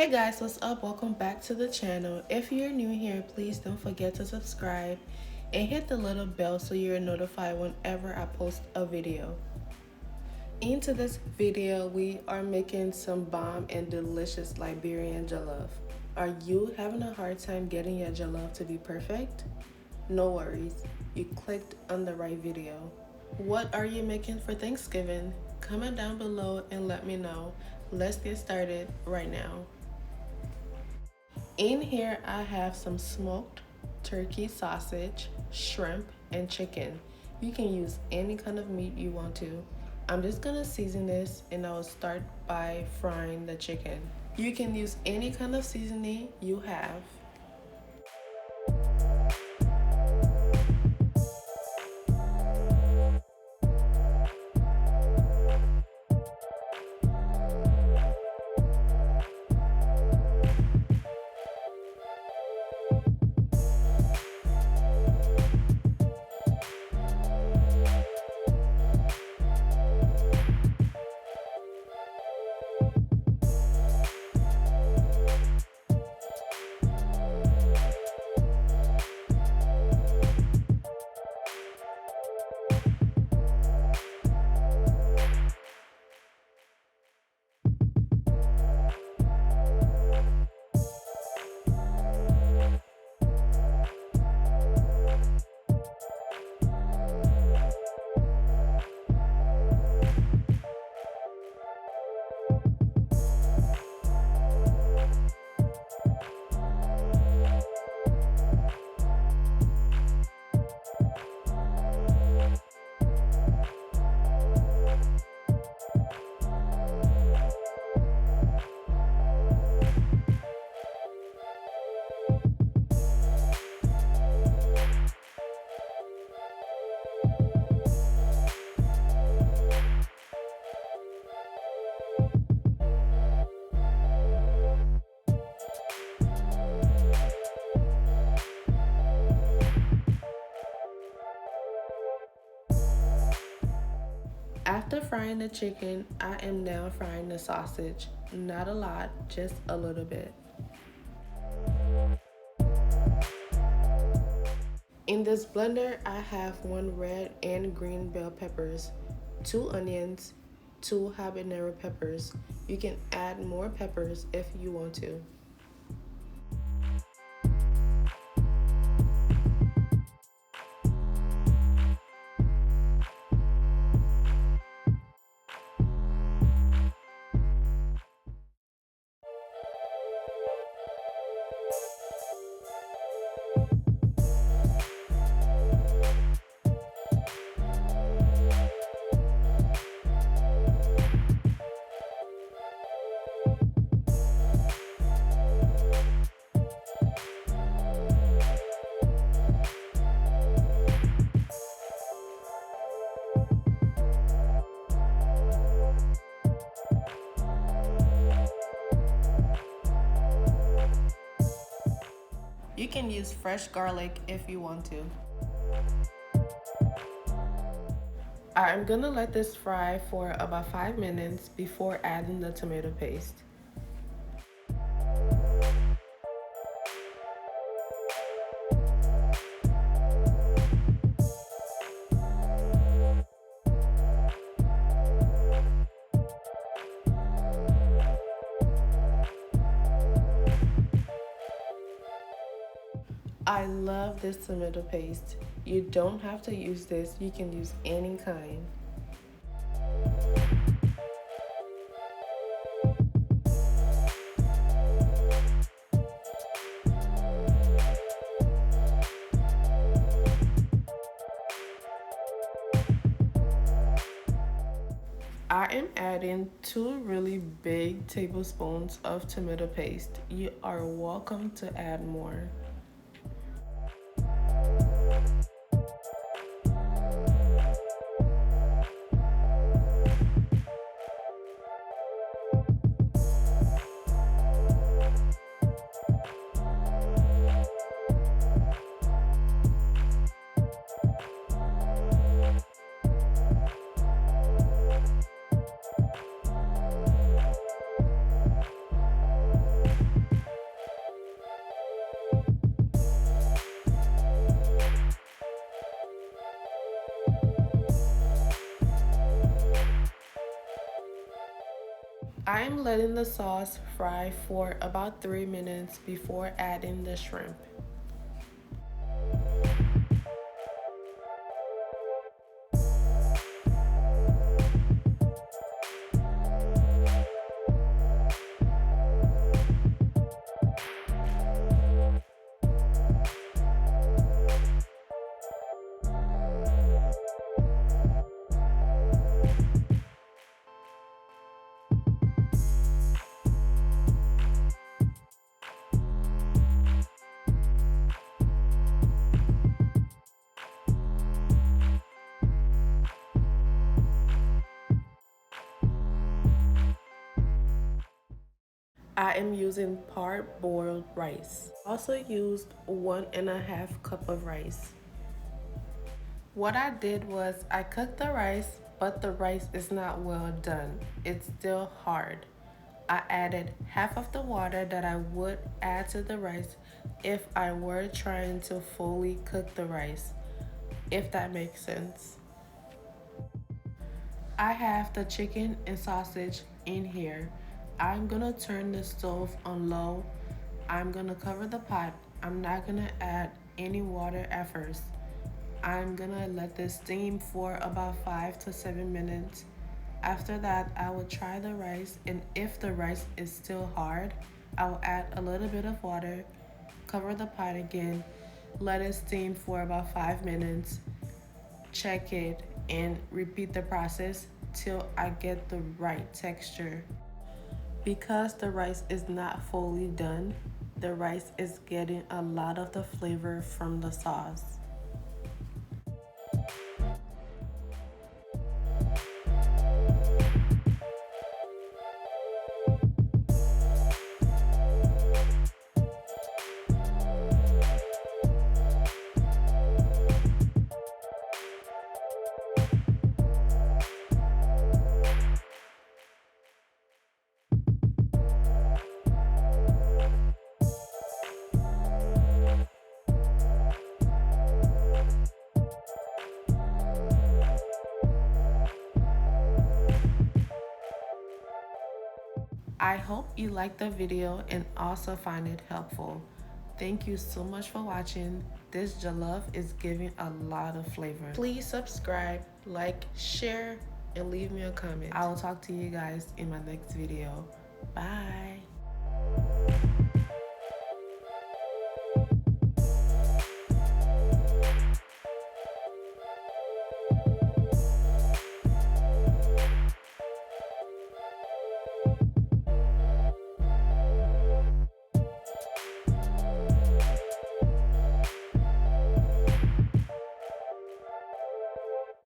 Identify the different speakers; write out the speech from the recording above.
Speaker 1: Hey guys, what's up? Welcome back to the channel. If you're new here, please don't forget to subscribe and hit the little bell so you're notified whenever I post a video. In today's video, we are making some bomb and delicious Liberian jollof. Are you having a hard time getting your jollof to be perfect? No worries, you clicked on the right video. What are you making for Thanksgiving? Comment down below and let me know. Let's get started right now. In here, I have some smoked turkey sausage, shrimp, and chicken. You can use any kind of meat you want to. I'm just gonna season this and I will start by frying the chicken. You can use any kind of seasoning you have. After frying the chicken, I am now frying the sausage. Not a lot, just a little bit. In this blender, I have 1 red and green bell peppers, 2 onions, 2 habanero peppers. You can add more peppers if you want to. You can use fresh garlic if you want to. I'm gonna let this fry for about 5 minutes before adding the tomato paste. I love this tomato paste. You don't have to use this, you can use any kind. I am adding 2 really big tablespoons of tomato paste. You are welcome to add more. I'm letting the sauce fry for about 3 minutes before adding the shrimp. I am using part-boiled rice. Also used 1.5 cup of rice. What I did was I cooked the rice, but the rice is not well done. It's still hard. I added half of the water that I would add to the rice if I were trying to fully cook the rice, if that makes sense. I have the chicken and sausage in here. I'm gonna turn the stove on low. I'm gonna cover the pot. I'm not gonna add any water at first. I'm gonna let this steam for about 5 to 7 minutes. After that, I will try the rice, and if the rice is still hard, I will add a little bit of water, cover the pot again, let it steam for about 5 minutes, check it, and repeat the process till I get the right texture. Because the rice is not fully done, the rice is getting a lot of the flavor from the sauce. I hope you liked the video and also find it helpful. Thank you so much for watching. This jollof is giving a lot of flavor. Please subscribe, like, share, and leave me a comment. I will talk to you guys in my next video. Bye.